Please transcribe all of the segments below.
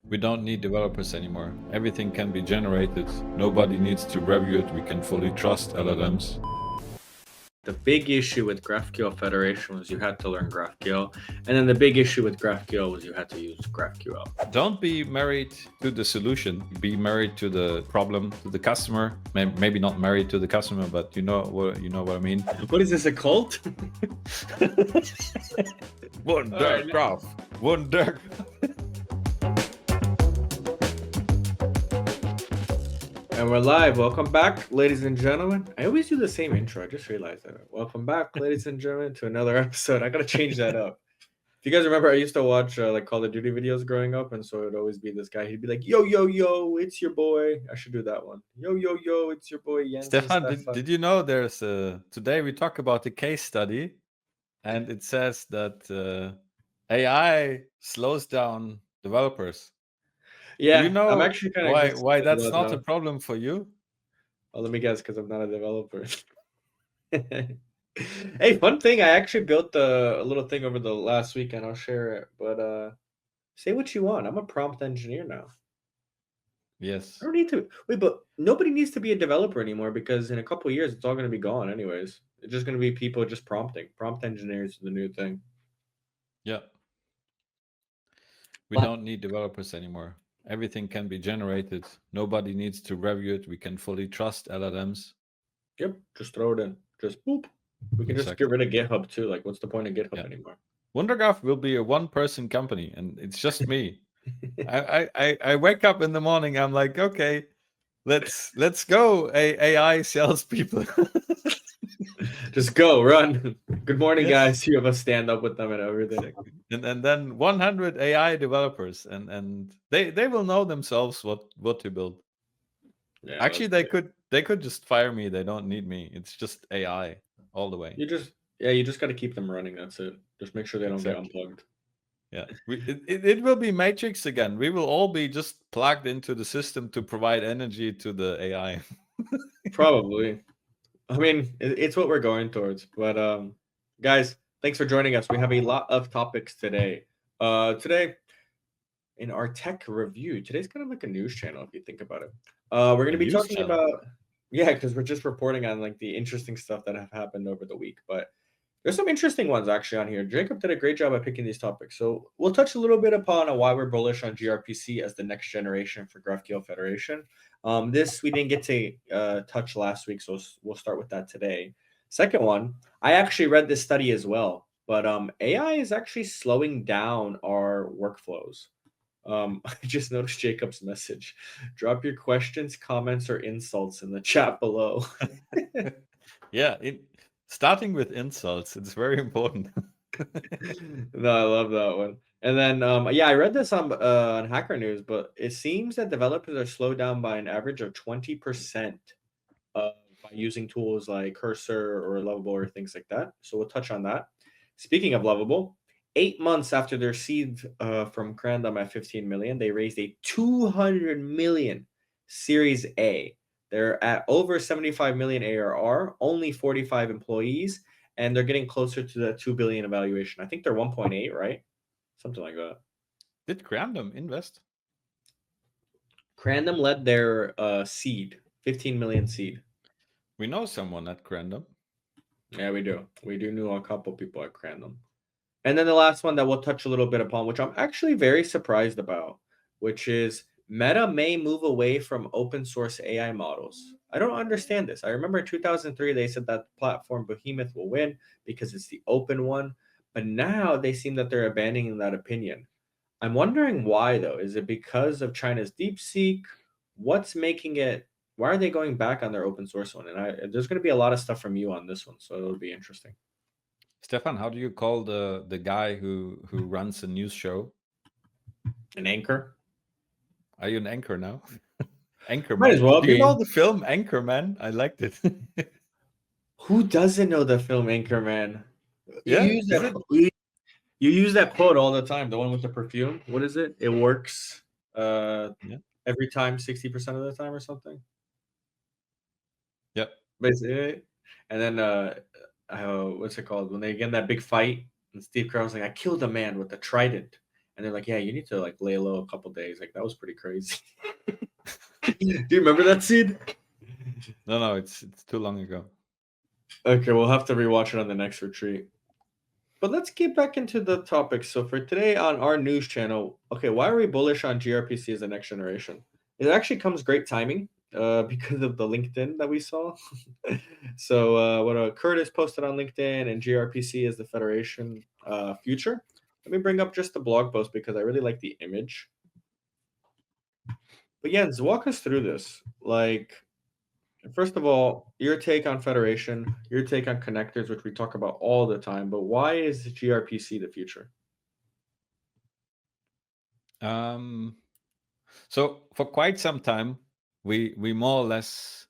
We don't need developers anymore. Everything can be generated. Nobody needs to review it. We can fully trust LLMs. The big issue with GraphQL Federation was you had to learn GraphQL, and then the big issue with GraphQL was you had to use GraphQL. Don't be married to the solution. Be married to the problem, to the customer. Maybe not married to the customer, but you know what I mean. What is this, a cult? One dark graph. One dark. And we're live. Welcome back, ladies and gentlemen. I always do the same intro. I just realized that. Welcome back, ladies and gentlemen, to another episode. I gotta change that up. If you guys remember, I used to watch like Call of Duty videos growing up, and so it'd always be this guy. He'd be like, "Yo, yo, yo, it's your boy." I should do that one. Yo, yo, yo, it's your boy Jens. Stefan, did you know there's today we talk about the case study, and it says that AI slows down developers. Yeah, Do you know I'm actually kind of why that's not a problem for you? Well, let me guess, because I'm not a developer. Hey, fun thing, I actually built a little thing over the last weekend. I'll share it. But say what you want. I'm a prompt engineer now. Yes. I don't need to wait, but nobody needs to be a developer anymore because in a couple of years it's all going to be gone anyways. It's just going to be people just prompting. Prompt engineers is the new thing. Yeah. We don't need developers anymore. Everything can be generated. Nobody needs to review it. We can fully trust LLMs. Yep, just throw it in. Just boop. We can just get rid of GitHub too. Like, what's the point of GitHub anymore? Wondergraph will be a one-person company, and it's just me. I wake up in the morning. I'm like, okay, let's go, AI salespeople. Just go, run. Good morning, guys. You have a stand up with them and everything. And then 100 AI developers, and they will know themselves what to build. Yeah, actually, they could just fire me. They don't need me. It's just AI all the way. You just got to keep them running. That's it. Just make sure they don't get unplugged. Yeah, it will be Matrix again. We will all be just plugged into the system to provide energy to the AI. Probably. I mean, it's what we're going towards. But guys, thanks for joining us. We have a lot of topics today. Today, in our tech review, today's kind of like a news channel if you think about it. We're going to be talking about because we're just reporting on like the interesting stuff that have happened over the week. But there's some interesting ones actually on here. Jacob did a great job at picking these topics. So we'll touch a little bit upon why we're bullish on gRPC as the next generation for GraphQL Federation. This we didn't get to touch last week, so we'll start with that today. Second one, I actually read this study as well, but AI is actually slowing down our workflows. I just noticed Jacob's message. Drop your questions, comments, or insults in the chat below. Yeah, starting with insults, it's very important. No, I love that one. And then, I read this on Hacker News, but it seems that developers are slowed down by an average of 20% by using tools like Cursor or Lovable or things like that. So we'll touch on that. Speaking of Lovable, 8 months after their seed from Crandom at 15 million, they raised a 200 million Series A. They're at over 75 million ARR, only 45 employees, and they're getting closer to the 2 billion evaluation. I think they're 1.8, right? Something like that. Did Crandom invest? Crandom led their seed, 15 million seed. We know someone at Crandom. Yeah, we do. We do know a couple people at Crandom. And then the last one that we'll touch a little bit upon, which I'm actually very surprised about, which is Meta may move away from open source AI models. I don't understand this. I remember in 2003, they said that platform Behemoth will win because it's the open one. But now they seem that they're abandoning that opinion. I'm wondering why, though. Is it because of China's DeepSeek? What's making it? Why are they going back on their open source one? And there's going to be a lot of stuff from you on this one, so it'll be interesting. Stefan, how do you call the guy who runs a news show? An anchor? Are you an anchor now? Anchorman. Might as well do be. You know the film Anchorman? I liked it. Who doesn't know the film Anchorman? Yeah, you use that quote all the time. The one with the perfume. What is it? It works every time, 60% of the time, or something. Yep. Basically, and then what's it called when they get in that big fight and Steve Carell's like, "I killed a man with a trident," and they're like, yeah, you need to like lay low a couple days. Like that was pretty crazy. Do you remember that scene? No, it's too long ago. Okay, we'll have to rewatch it on the next retreat. But let's get back into the topic. So for today on our news channel, okay, why are we bullish on gRPC as the next generation? It actually comes great timing because of the LinkedIn that we saw. So what Curtis posted on LinkedIn and gRPC is the Federation future. Let me bring up just the blog post because I really like the image. But Jens, walk us through this. Like, first of all, your take on Federation, your take on connectors, which we talk about all the time, but why is gRPC the future? So for quite some time, we more or less,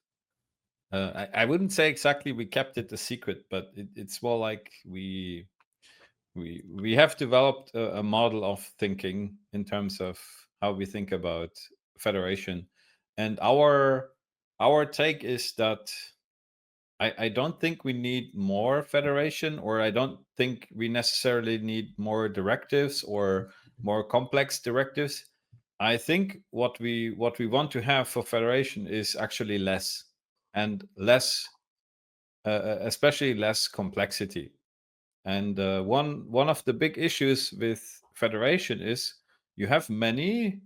I wouldn't say exactly we kept it a secret, but it's more like we have developed a model of thinking in terms of how we think about federation, and our take is that I don't think we need more federation, or I don't think we necessarily need more directives or more complex directives. I think what we want to have for federation is actually less, and less, especially less complexity. And one of the big issues with federation is you have many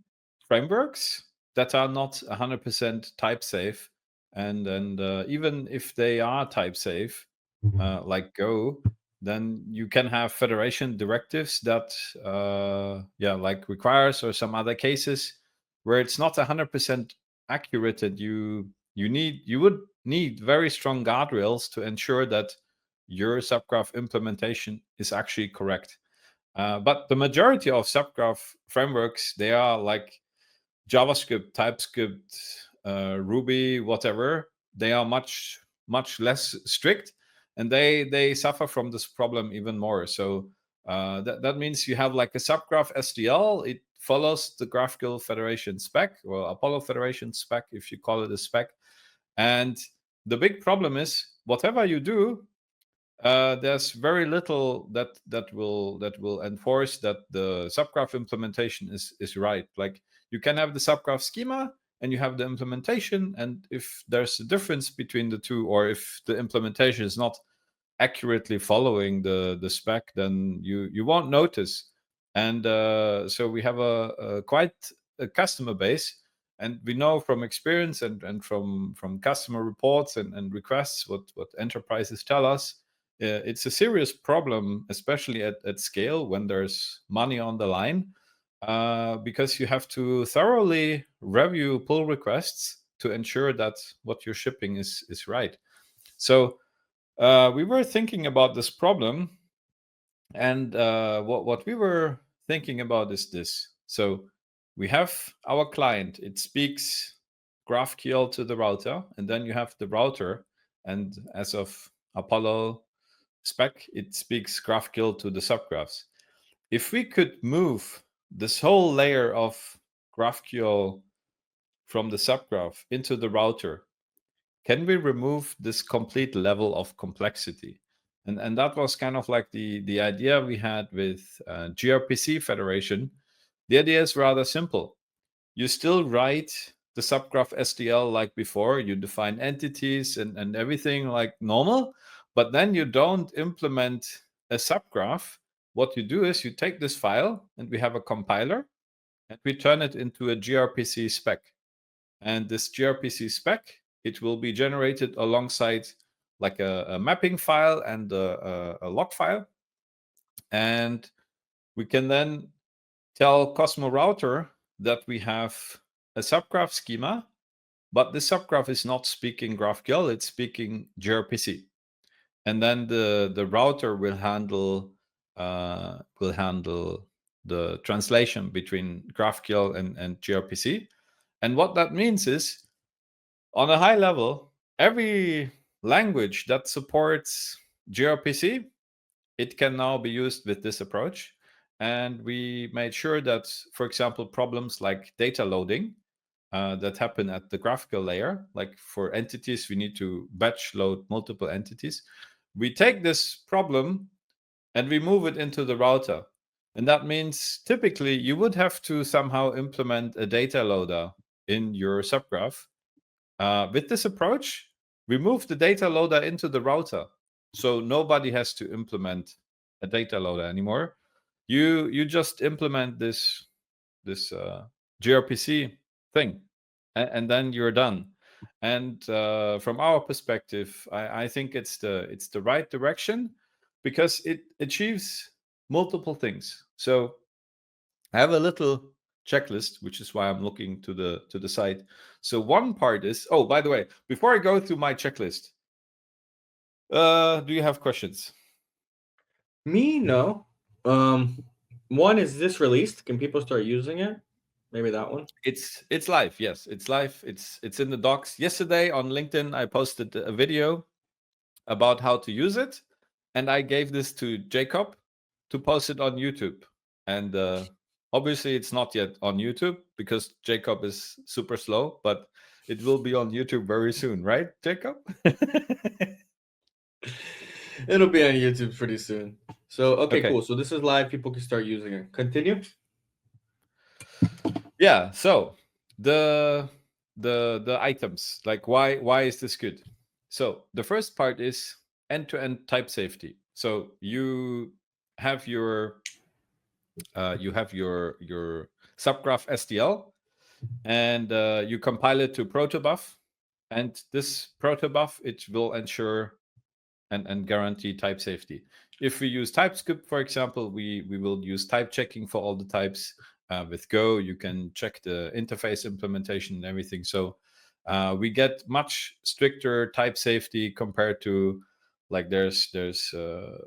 frameworks that are not 100% type safe, and even if they are type safe, like Go, then you can have federation directives that like requires, or some other cases where it's not 100% accurate, and you would need very strong guardrails to ensure that your subgraph implementation is actually correct. But the majority of subgraph frameworks, they are like JavaScript, TypeScript, Ruby, whatever. They are much less strict, and they suffer from this problem even more. So that means you have like a subgraph SDL. It follows the GraphQL Federation spec, or Apollo Federation spec, if you call it a spec. And the big problem is, whatever you do, there's very little that will enforce that the subgraph implementation is right. Like, you can have the subgraph schema and you have the implementation, and if there's a difference between the two, or if the implementation is not accurately following the spec, then you won't notice. And so we have a quite a customer base, and we know from experience and from customer reports and requests what enterprises tell us. It's a serious problem, especially at scale, when there's money on the line, because you have to thoroughly review pull requests to ensure that what you're shipping is right. So we were thinking about this problem, and what we were thinking about is this. So we have our client, it speaks GraphQL to the router, and then you have the router, and as of Apollo spec, it speaks GraphQL to the subgraphs. If we could move this whole layer of GraphQL from the subgraph into the router, can we remove this complete level of complexity? And that was kind of like the idea we had with gRPC Federation. The idea is rather simple. You still write the subgraph SDL like before, you define entities and everything like normal, but then you don't implement a subgraph. What you do is you take this file, and we have a compiler, and we turn it into a gRPC spec. And this gRPC spec, it will be generated alongside like a mapping file and a log file. And we can then tell Cosmo Router that we have a subgraph schema, but the subgraph is not speaking GraphQL, it's speaking gRPC. And then the router will handle the translation between GraphQL and gRPC. And what that means is, on a high level, every language that supports gRPC, it can now be used with this approach. And we made sure that, for example, problems like data loading that happen at the graphical layer, like for entities, we need to batch load multiple entities. We take this problem and we move it into the router. And that means typically you would have to somehow implement a data loader in your subgraph. With this approach, we move the data loader into the router. So nobody has to implement a data loader anymore. You just implement this gRPC thing, and then you're done. And from our perspective, I think it's the right direction because it achieves multiple things. So I have a little checklist, which is why I'm looking to the site. So one part is, oh, by the way, before I go through my checklist, do you have questions? Me, no. One, is this released? Can people start using it? Maybe that one. It's live. Yes, it's live. It's in the docs. Yesterday on LinkedIn, I posted a video about how to use it, and I gave this to Jacob to post it on YouTube. And obviously, it's not yet on YouTube because Jacob is super slow, but it will be on YouTube very soon, right, Jacob? It'll be on YouTube pretty soon. So okay, Okay. cool. So this is live. People can start using it. Continue. Yeah. So the items, like why is this good? So the first part is end-to-end type safety. So you have your subgraph SDL, and you compile it to protobuf, and this protobuf, it will ensure and guarantee type safety. If we use TypeScript, for example, we will use type checking for all the types. With Go, you can check the interface implementation and everything. So we get much stricter type safety compared to, like, there's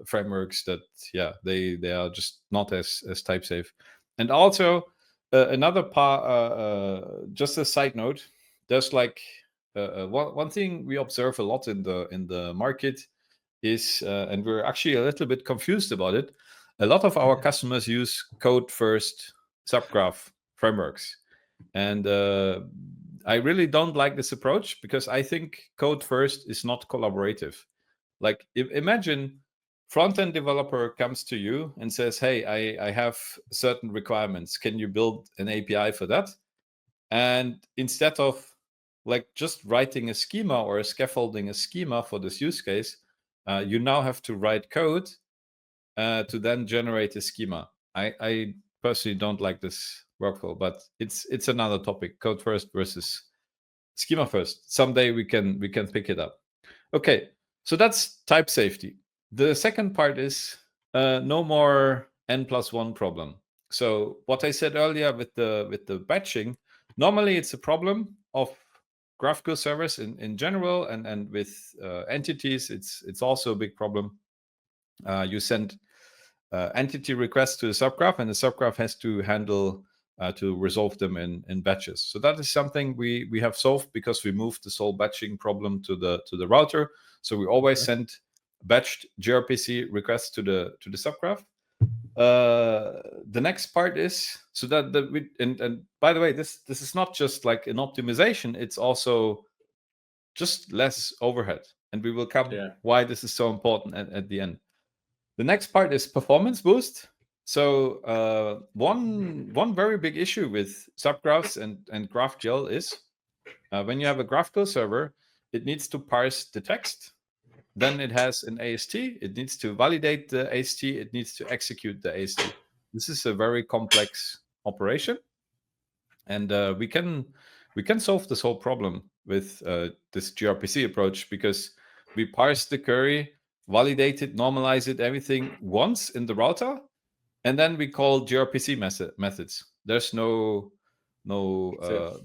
frameworks that they are just not as type safe. And also another part, just a side note, there's like one thing we observe a lot in the market is, and we're actually a little bit confused about it, a lot of our customers use code first subgraph frameworks. And I really don't like this approach because I think code first is not collaborative. Like, imagine front-end developer comes to you and says, hey, I have certain requirements. Can you build an API for that? And instead of like just writing a schema or scaffolding a schema for this use case, you now have to write code to then generate a schema. I personally don't like this workflow, but it's another topic. Code first versus schema first. Someday we can pick it up. Okay, so that's type safety. The second part is no more n+1 problem. So what I said earlier with the batching, normally it's a problem of GraphQL servers in general, and with entities, it's also a big problem. You send entity requests to the subgraph, and the subgraph has to handle to resolve them in batches. So that is something we have solved because we moved this whole batching problem to the router. So we always send batched gRPC requests to the subgraph. The next part is so that we, and by the way, this is not just like an optimization, it's also just less overhead, and we will come why this is so important at the end. The next part is performance boost. So one very big issue with subgraphs and GraphQL is when you have a GraphQL server, it needs to parse the text. Then it has an AST. It needs to validate the AST. It needs to execute the AST. This is a very complex operation, and we can solve this whole problem with this gRPC approach because we parse the query, validate it, normalize it, everything once in the router, and then we call gRPC methods. There's no GraphQL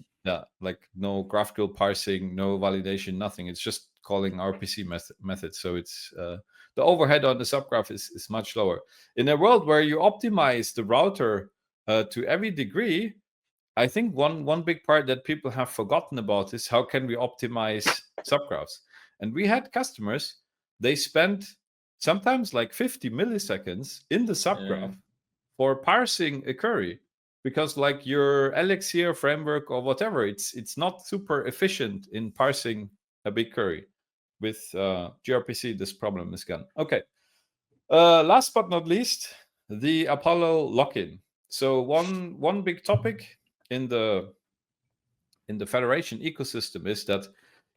parsing, no validation, nothing. It's just calling RPC methods. So it's the overhead on the subgraph is much lower. In a world where you optimize the router to every degree, I think one big part that people have forgotten about is how can we optimize subgraphs. And we had customers, they spent sometimes like 50 milliseconds in the subgraph for parsing a query, because like your Elixir framework or whatever, it's not super efficient in parsing a big query. With gRPC, this problem is gone. Okay. Last but not least, the Apollo lock-in. So one big topic in the Federation ecosystem is that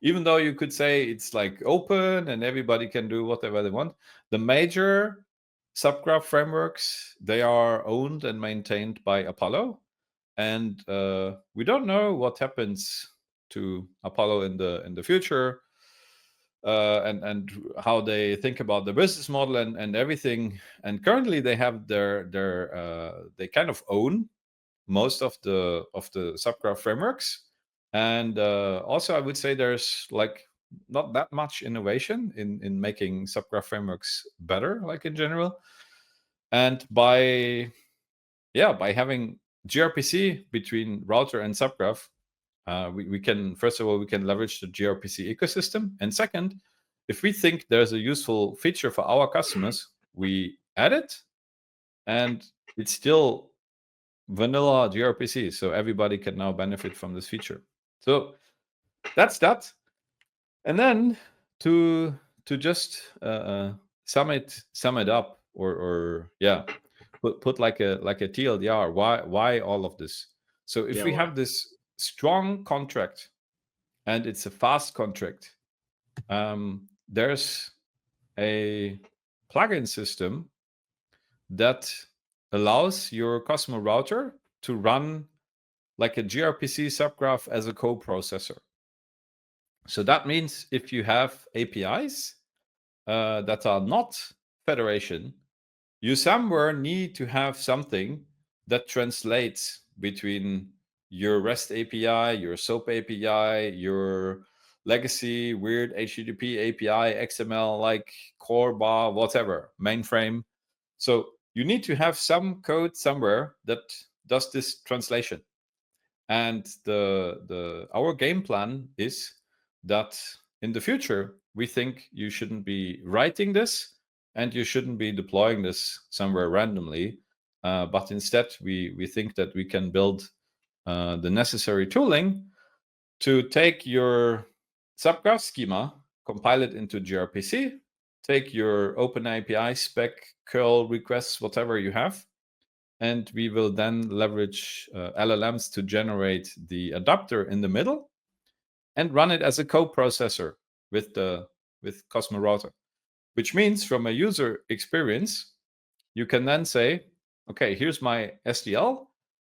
even though you could say it's like open and everybody can do whatever they want, the major subgraph frameworks, they are owned and maintained by Apollo, and we don't know what happens to Apollo in the future, and how they think about the business model and everything. And currently they have their they kind of own most of the subgraph frameworks. And also I would say there's like not that much innovation in making subgraph frameworks better, like in general. And by having gRPC between router and subgraph, we can, first of all, we can leverage the gRPC ecosystem. And second, if we think there's a useful feature for our customers, we add it, and it's still vanilla gRPC, so everybody can now benefit from this feature. So that's that. And then to just sum it up, or put like a TLDR. Why all of this? So if we have this strong contract and it's a fast contract, there's a plugin system that allows your customer router to run like a gRPC subgraph as a co-processor. So that means if you have APIs that are not Federation, you somewhere need to have something that translates between your REST API, your SOAP API, your legacy weird HTTP API, XML like core bar, whatever, mainframe. So you need to have some code somewhere that does this translation. And our game plan is that in the future, we think you shouldn't be writing this and you shouldn't be deploying this somewhere randomly. But instead, we think that we can build the necessary tooling to take your subgraph schema, compile it into gRPC, take your OpenAPI spec, curl requests, whatever you have, and we will then leverage LLMs to generate the adapter in the middle and run it as a co-processor with Cosmo Router. Which means from a user experience, you can then say, okay, here's my SDL,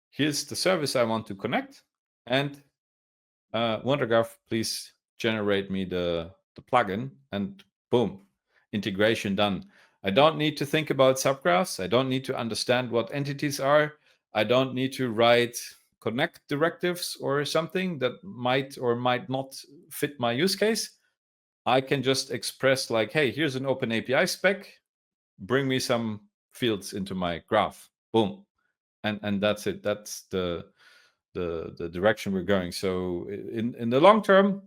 here's the service I want to connect, and WonderGraph, please generate me the plugin, and boom, integration done. I don't need to think about subgraphs. I don't need to understand what entities are. I don't need to write connect directives or something that might or might not fit my use case. I can just express like, hey, here's an OpenAPI spec. Bring me some fields into my graph. Boom. And that's it. That's the direction we're going. So in the long term,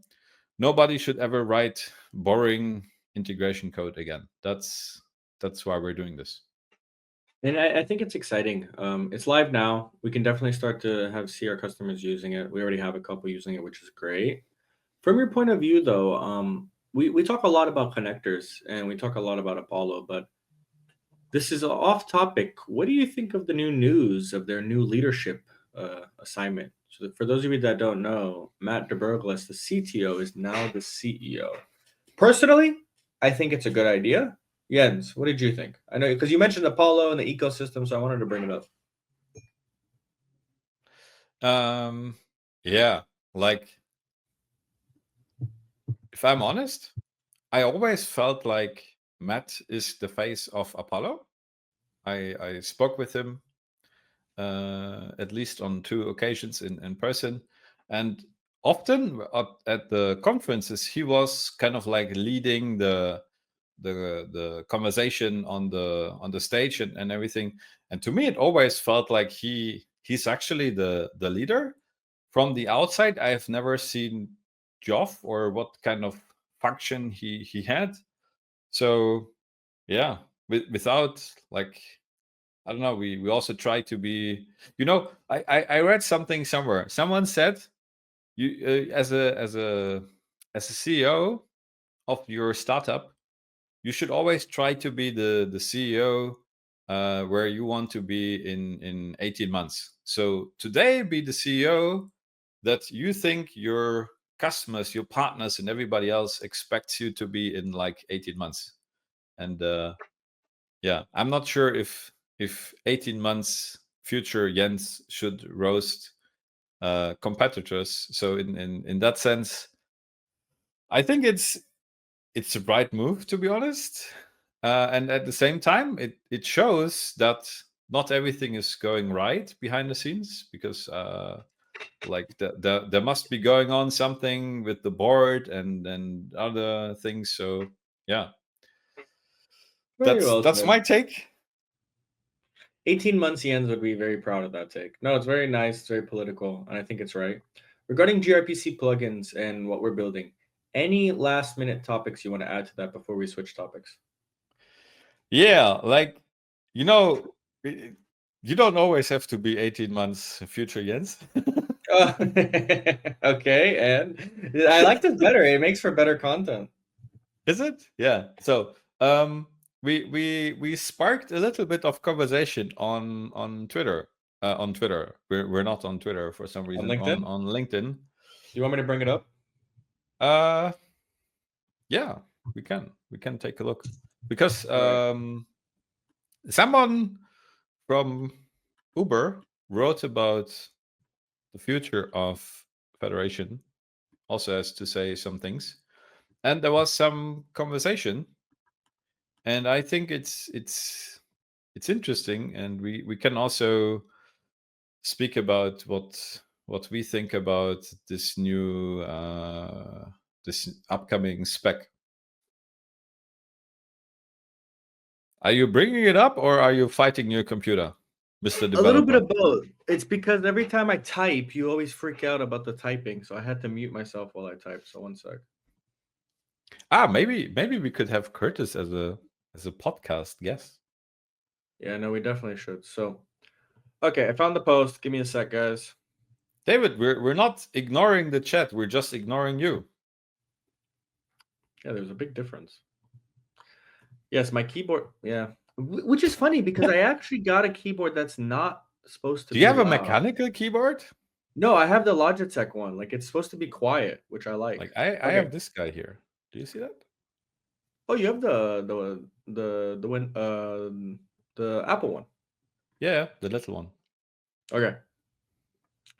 nobody should ever write boring integration code again. That's why we're doing this. And I think it's exciting. It's live now. We can definitely start to see our customers using it. We already have a couple using it, which is great. From your point of view, though, we talk a lot about connectors and we talk a lot about Apollo, but this is off topic. What do you think of the new news of their new leadership assignment? So for those of you that don't know, Matt DeBurgles, the CTO, is now the CEO. Personally, I think it's a good idea. Jens, what did you think? I know because you mentioned Apollo and the ecosystem, so I wanted to bring it up. Yeah, like if I'm honest, I always felt like Matt is the face of Apollo. I spoke with him at least on 2 occasions in person, and often at the conferences he was kind of like leading the conversation on the stage and everything. And to me, it always felt like he's actually the leader. From the outside, I have never seen Geoff or what kind of function he had. So yeah, without like, I don't know. We also try to be, I read something somewhere. Someone said you as a CEO of your startup, you should always try to be the CEO where you want to be in 18 months. So today, be the CEO that you think your customers, your partners, and everybody else expects you to be in like 18 months. And yeah, I'm not sure if 18 months future Jens should roast competitors. So in that sense, I think it's the right move, to be honest. And at the same time, it shows that not everything is going right behind the scenes, because like there must be going on something with the board and other things. So yeah, Very well that's said. my take. 18 months Jens would be very proud of that take. No, it's very nice, it's very political, and I think it's right. Regarding gRPC plugins and what we're building, any last minute topics you want to add to that before we switch topics? Yeah, like, you know, you don't always have to be 18 months future, Jens. Okay, and I like this better. It makes for better content. Is it? Yeah. So we sparked a little bit of conversation on Twitter. On Twitter, we're not on Twitter for some reason. LinkedIn? On LinkedIn. Do you want me to bring it up? Yeah, we can take a look, because Right. someone from Uber wrote about the future of Federation, also has to say some things, and there was some conversation, and I think it's interesting, and we can also speak about what we think about this new this upcoming spec. Are you bringing it up, or are you fighting your computer, Mr. Developer? A little bit of both. It's because every time I type, you always freak out about the typing, so I had to mute myself while I type. So one sec. Maybe we could have Curtis as a podcast guest. Yeah, no, we definitely should. So, okay, I found the post. Give me a sec, guys. David, we're not ignoring the chat. We're just ignoring you. Yeah, there's a big difference. Yes, my keyboard. Yeah, which is funny because I actually got a keyboard that's not supposed to. Do you have a loud. mechanical keyboard? No, I have the Logitech one. Like it's supposed to be quiet, which I like. Like I have this guy here. Do you see that? Oh, you have the Apple one. Yeah, the little one. Okay.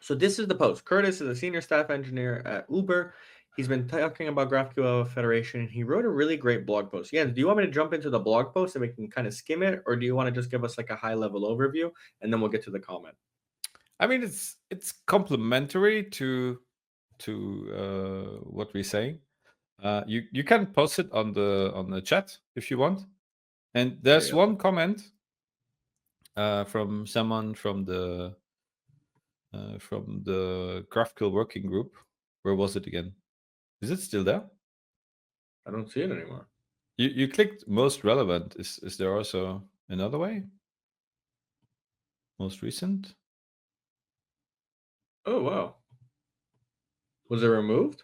So this is the post. Curtis is a senior staff engineer at Uber. He's been talking about GraphQL Federation, and he wrote a really great blog post. Yeah, do you want me to jump into the blog post and we can kind of skim it, or do you want to just give us like a high level overview and then we'll get to the comment? I mean, it's complementary to what we're saying. You can post it on the chat if you want. And there's one comment from someone from the GraphQL working group. Where was it again? Is it still there? I don't see it anymore. You clicked most relevant. Is there also another way? Most recent? Oh, wow. Was it removed?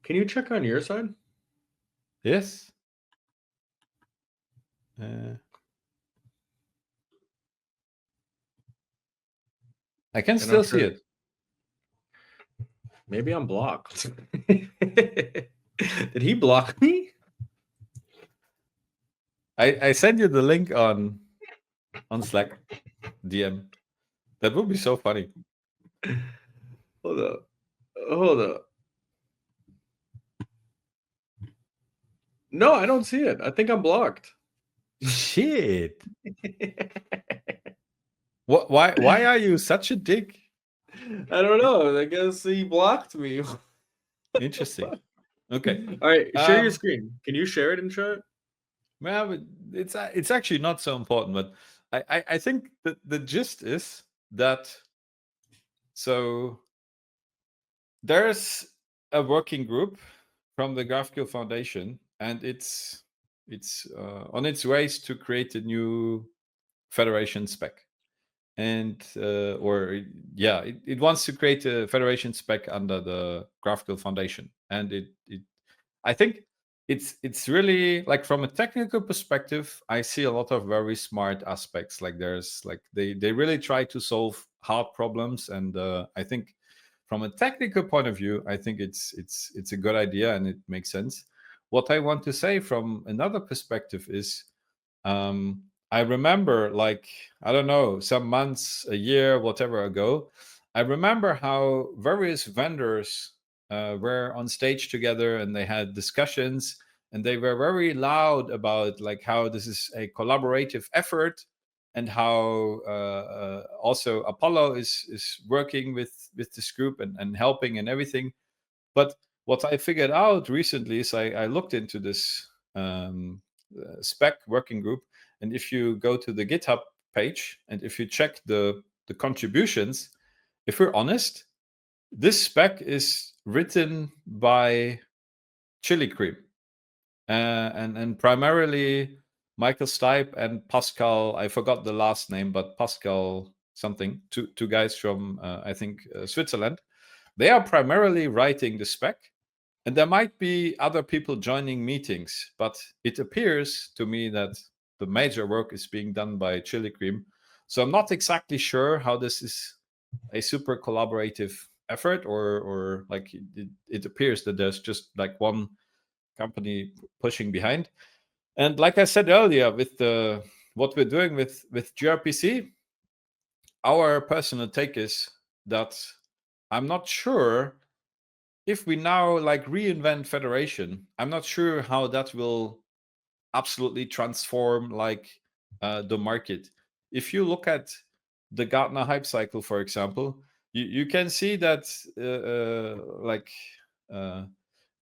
Can you check on your side? Yes. I can still see it. Maybe I'm blocked. Did he block me? I sent you the link on Slack DM. That would be so funny. Hold up. No, I don't see it. I think I'm blocked. Shit. What? Why are you such a dick? I don't know. I guess he blocked me. Interesting. Okay. All right. Share your screen. Can you share it and show it? Well, it's actually not so important, but I think that the gist is that so there's a working group from the GraphQL Foundation, and it's on its ways to create a new Federation spec. And it wants to create a Federation spec under the GraphQL Foundation, and it I think it's really like, from a technical perspective, I see a lot of very smart aspects. Like, there's like, they really try to solve hard problems, and I think from a technical point of view, I think it's a good idea and it makes sense. What I want to say from another perspective is, I remember, like, I don't know, some months, a year, whatever ago, I remember how various vendors were on stage together, and they had discussions, and they were very loud about like how this is a collaborative effort, and how also Apollo is working with this group, and helping and everything. But what I figured out recently is, I looked into this spec working group, and if you go to the GitHub page, and if you check the contributions, if we're honest, this spec is written by Chili Cream, and primarily Michael Stipe and Pascal. I forgot the last name, but Pascal something. Two guys from I think Switzerland. They are primarily writing the spec, and there might be other people joining meetings, but it appears to me that the major work is being done by Chili Cream. So I'm not exactly sure how this is a super collaborative effort, or like, it appears that there's just like one company pushing behind. And like I said earlier, with the what we're doing with gRPC, our personal take is that I'm not sure if we now like reinvent federation. I'm not sure how that will absolutely transform like the market. If you look at the Gartner hype cycle, for example, you can see that like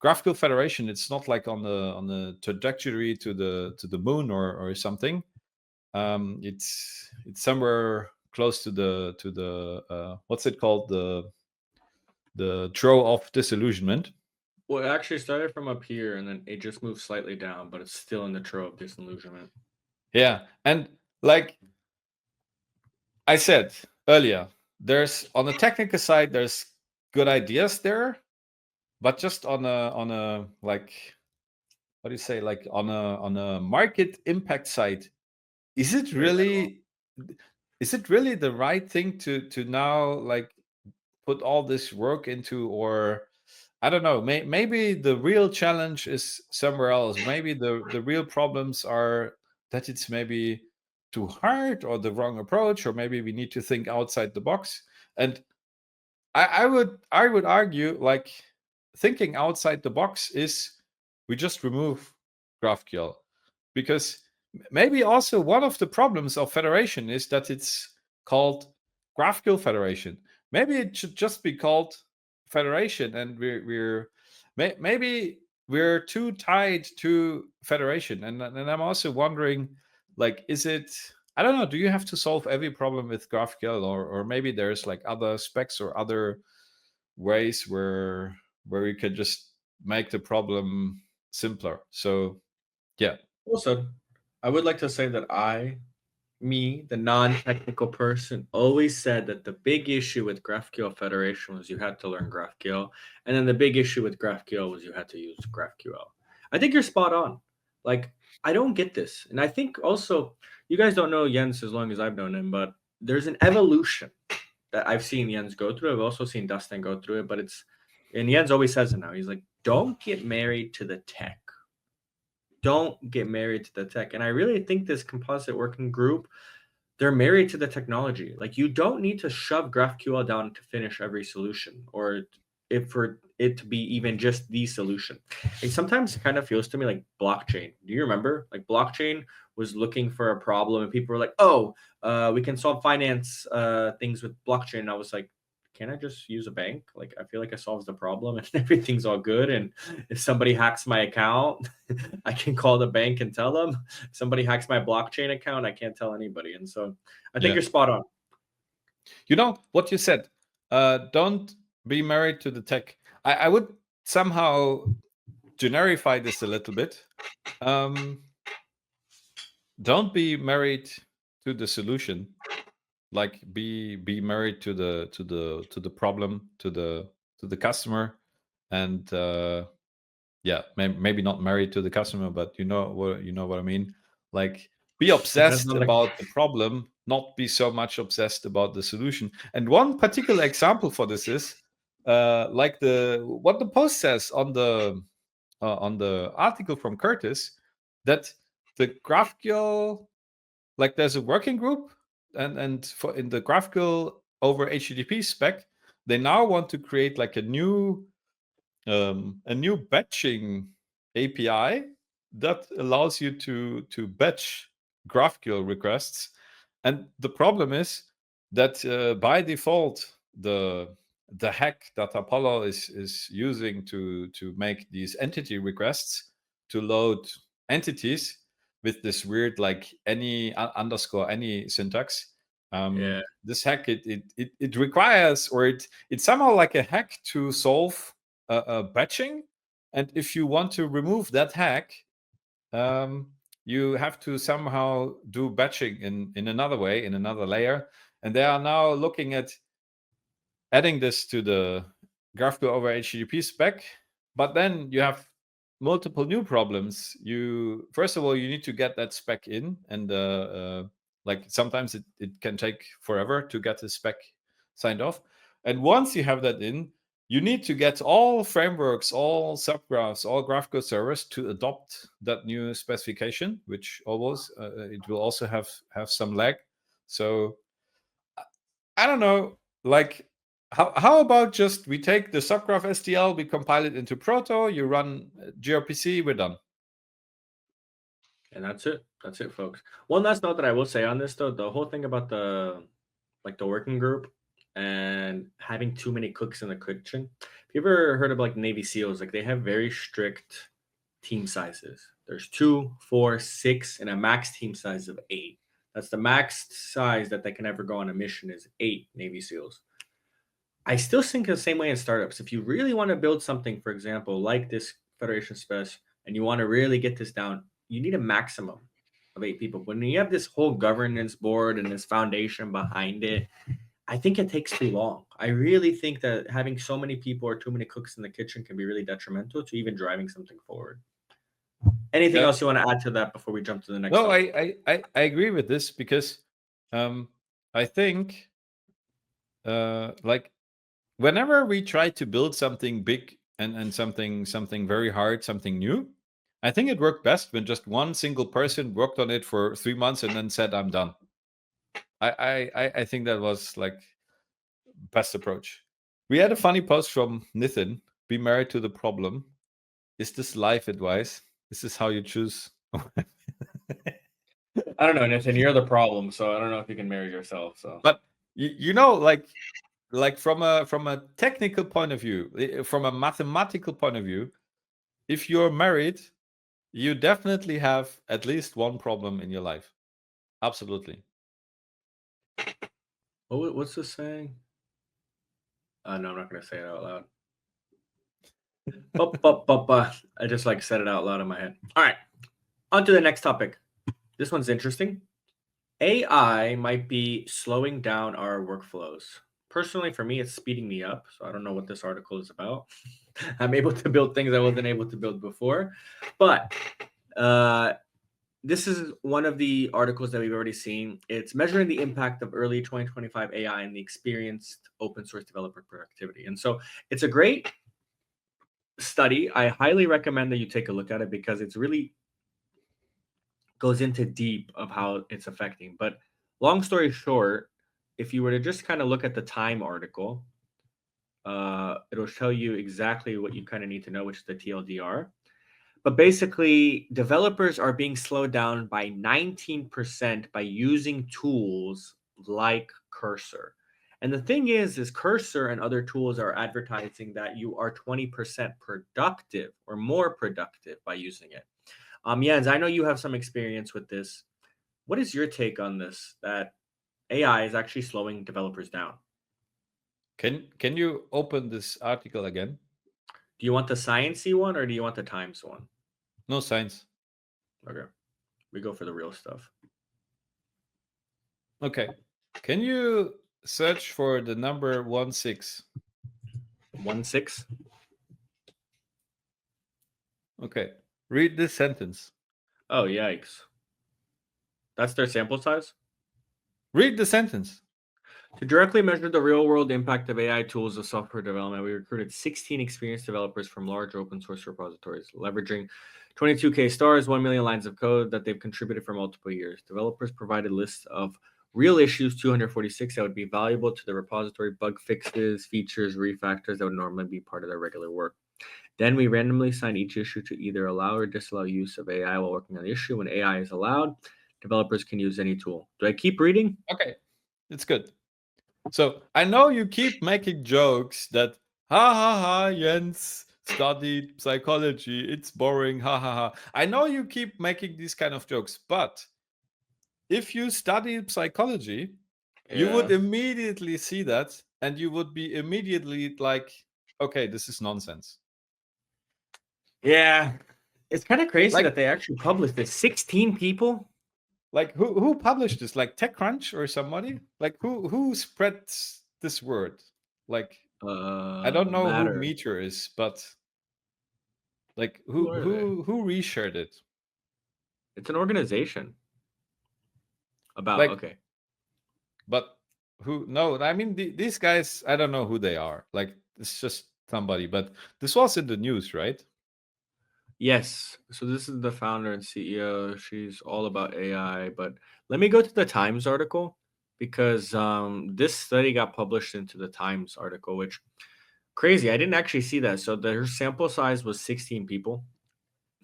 GraphQL Federation, it's not like on the trajectory to the moon or something. It's somewhere close to the what's it called, the throw of disillusionment. Well, it actually started from up here and then it just moved slightly down, but it's still in the trough of disillusionment. Yeah, and like I said earlier, there's, on the technical side, there's good ideas there, but just on a like, what do you say, like on a market impact side, is it really the right thing to now like put all this work into? Or I don't know, maybe the real challenge is somewhere else. Maybe the real problems are that it's maybe too hard, or the wrong approach, or maybe we need to think outside the box. And I would argue, like, thinking outside the box is, we just remove GraphQL, because maybe also one of the problems of Federation is that it's called GraphQL Federation. Maybe it should just be called Federation, and maybe we're too tied to Federation. And I'm also wondering, like, is it, I don't know, do you have to solve every problem with GraphQL, or maybe there's like other specs or other ways where we could just make the problem simpler? So yeah. Also, I would like to say that me, the non-technical person, always said that the big issue with GraphQL Federation was you had to learn GraphQL, and then the big issue with GraphQL was you had to use GraphQL. I think you're spot on. Like, I don't get this. And I think also, you guys don't know Jens as long as I've known him, but there's an evolution that I've seen Jens go through. I've also seen Dustin go through it, but and Jens always says it now. He's like, don't get married to the tech. Don't get married to the tech. And I really think this composite working group, they're married to the technology. Like, you don't need to shove GraphQL down to finish every solution, or if for it to be even just the solution. It sometimes kind of feels to me like blockchain. Do you remember? Like, blockchain was looking for a problem and people were like, oh, we can solve finance things with blockchain. And I was like, can I just use a bank? Like, I feel like it solves the problem and everything's all good. And if somebody hacks my account, I can call the bank and tell them. If somebody hacks my blockchain account, I can't tell anybody. And so I think you're spot on. You know what you said, don't be married to the tech. I would somehow generify this a little bit. Don't be married to the solution. Like, be married to the problem, to the customer, and yeah, maybe not married to the customer, but you know what I mean. Like, be obsessed about the problem, not be so much obsessed about the solution. And one particular example for this is like what the post says on the article from Curtis, that the GraphQL, like there's a working group, and for in the GraphQL over HTTP spec, they now want to create like a new batching API that allows you to batch GraphQL requests. And the problem is that by default, the hack that Apollo is using to make these entity requests to load entities with this weird like any underscore any syntax. This hack it requires, or it's somehow like a hack to solve batching. And if you want to remove that hack, you have to somehow do batching in another way, in another layer. And they are now looking at adding this to the GraphQL over HTTP spec. But then you have multiple new problems. First of all, you need to get that spec in, and like sometimes it can take forever to get the spec signed off. And once you have that in, you need to get all frameworks, all subgraphs, all GraphQL servers to adopt that new specification, which always it will also have some lag. So I don't know, like how about just we take the subgraph STL, we compile it into Proto, you run gRPC, we're done. And that's it. That's it, folks. One last note that I will say on this, though, the whole thing about the working group and having too many cooks in the kitchen. Have you ever heard of like Navy SEALs? Like they have very strict team sizes. There's 2, 4, 6, and a max team size of 8. That's the max size that they can ever go on a mission is 8 Navy SEAls. I still think the same way in startups. If you really want to build something, for example, like this Federation Spec, and you want to really get this down, you need a maximum of 8 people. When you have this whole governance board and this foundation behind it, I think it takes too long. I really think that having so many people or too many cooks in the kitchen can be really detrimental to even driving something forward. Anything else you want to add to that before we jump to the next? No, I agree with this, because I think like whenever we try to build something big and something very hard, something new, I think it worked best when just one single person worked on it for 3 months and then said, I'm done. I think that was like best approach. We had a funny post from Nitin: be married to the problem. Is this life advice? This is how you choose. I don't know, Nitin, you're the problem, so I don't know if you can marry yourself. So, but you know, like from a technical point of view, from a mathematical point of view, if you're married, you definitely have at least one problem in your life. Absolutely. What's this saying? No, I'm not going to say it out loud. I just like said it out loud in my head. All right, on to the next topic. This one's interesting. AI might be slowing down our workflows. Personally, for me, it's speeding me up. So I don't know what this article is about. I'm able to build things I wasn't able to build before. But this is one of the articles that we've already seen. It's measuring the impact of early 2025 AI and the experienced open source developer productivity. And so it's a great study. I highly recommend that you take a look at it because it's really goes into deep of how it's affecting. But long story short, if you were to just kind of look at the Time article, it'll show you exactly what you kind of need to know, which is the TLDR. But basically, developers are being slowed down by 19% by using tools like Cursor. And the thing is Cursor and other tools are advertising that you are 20% productive or more productive by using it. Jens, I know you have some experience with this. What is your take on this, that AI is actually slowing developers down? Can you open this article again? Do you want the sciencey one or do you want the Times one? No, science. Okay. We go for the real stuff. Okay. Can you search for the number 16? 16? Okay. Read this sentence. Oh, yikes. That's their sample size? Read the sentence. To directly measure the real-world impact of AI tools of software development, we recruited 16 experienced developers from large open source repositories, leveraging 22K stars, 1 million lines of code that they've contributed for multiple years. Developers provided lists of real issues, 246, that would be valuable to the repository, bug fixes, features, refactors that would normally be part of their regular work. Then we randomly assign each issue to either allow or disallow use of AI while working on the issue. When AI is allowed, developers can use any tool. Do I keep reading? Okay. It's good. So I know you keep making jokes that ha ha ha Jens studied psychology, it's boring, ha ha ha. I know you keep making these kind of jokes, but if you study psychology, you would immediately see that and you would be immediately like, okay, this is nonsense. Yeah. It's kind of crazy Like- that they actually published this. 16 people? Like who published this? Like TechCrunch or somebody? Like who spreads this word? Like I don't know Matter. who Meteor is, but like Who are who reshared it? It's an organization. About, Like- okay. But who? No, I mean these guys. I don't know who they are. Like it's just somebody. But this was in the news, right? Yes. So this is the founder and CEO. She's all about AI. But let me go to the Times article because this study got published into the Times article, which crazy. I didn't actually see that. So her sample size was 16 people.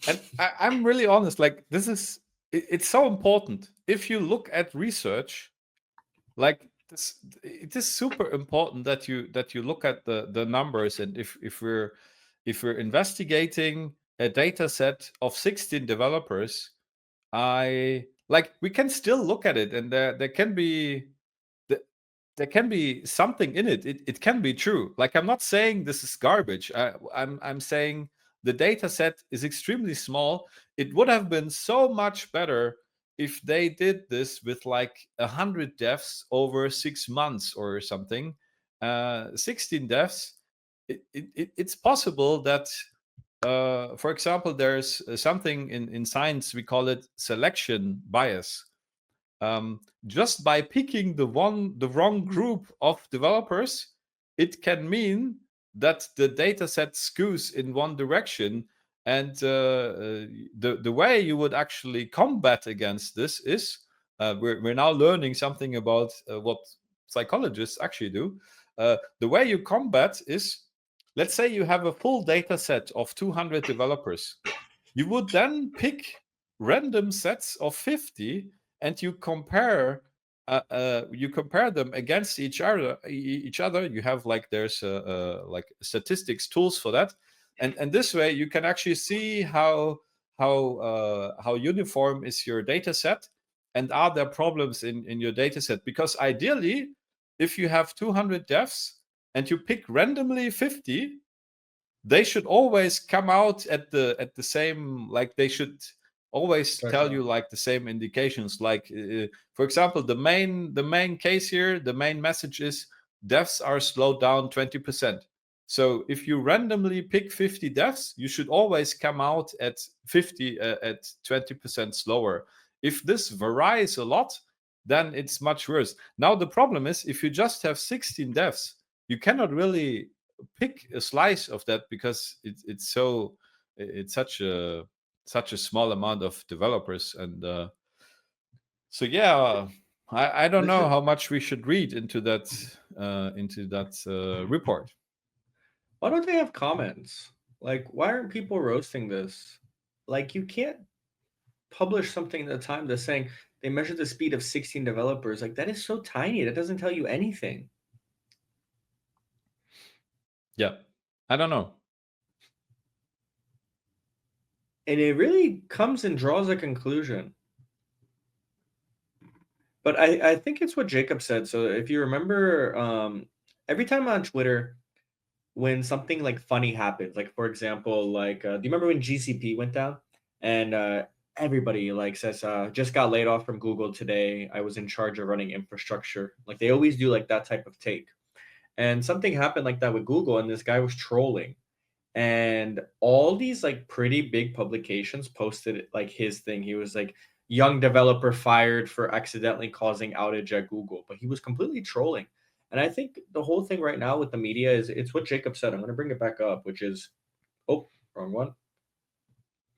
And I'm really honest. Like this is it's so important. If you look at research, like this, it is super important that you look at the numbers. And if we're investigating a data set of 16 developers, we can still look at it, and there can be there can be something in it. It can be true. Like I'm not saying this is garbage. I'm saying the data set is extremely small. It would have been so much better if they did this with like 100 devs over 6 months or something. 16 devs. It's possible that for example, there's something in science, we call it selection bias. Just by picking the wrong group of developers, it can mean that the data set skews in one direction. And the way you would actually combat against this is we're now learning something about what psychologists actually do. The way you combat is, let's say you have a full data set of 200 developers. You would then pick random sets of 50 and you compare them against each other. You have like there's like statistics tools for that, and this way you can actually see how uniform is your data set, and are there problems in your data set. Because ideally, if you have 200 devs and you pick randomly 50, they should always come out at the same, like they should always tell you like the same indications. Like for example, the main case here, the main message is devs are slowed down 20%. So if you randomly pick 50 devs, you should always come out at 50 at 20% slower. If this varies a lot, then it's much worse. Now the problem is, if you just have 16 devs, you cannot really pick a slice of that, because it's such a small amount of developers. And so yeah, I don't know how much we should read into that report. Why don't they have comments? Like, why aren't people roasting this? Like, you can't publish something at a time that's saying they measured the speed of 16 developers. Like, that is so tiny. That doesn't tell you anything. Yeah, I don't know. And it really comes and draws a conclusion. But I think it's what Jacob said. So if you remember, every time on Twitter, when something like funny happens, like for example, like do you remember when GCP went down and everybody like says just got laid off from Google today. I was in charge of running infrastructure. Like they always do like that type of take. And something happened like that with Google, and this guy was trolling. and all these like pretty big publications posted like his thing. He was like, young developer fired for accidentally causing outage at Google, but he was completely trolling. And I think the whole thing right now with the media is it's what Jacob said. I'm going to bring it back up, which is, oh, wrong one.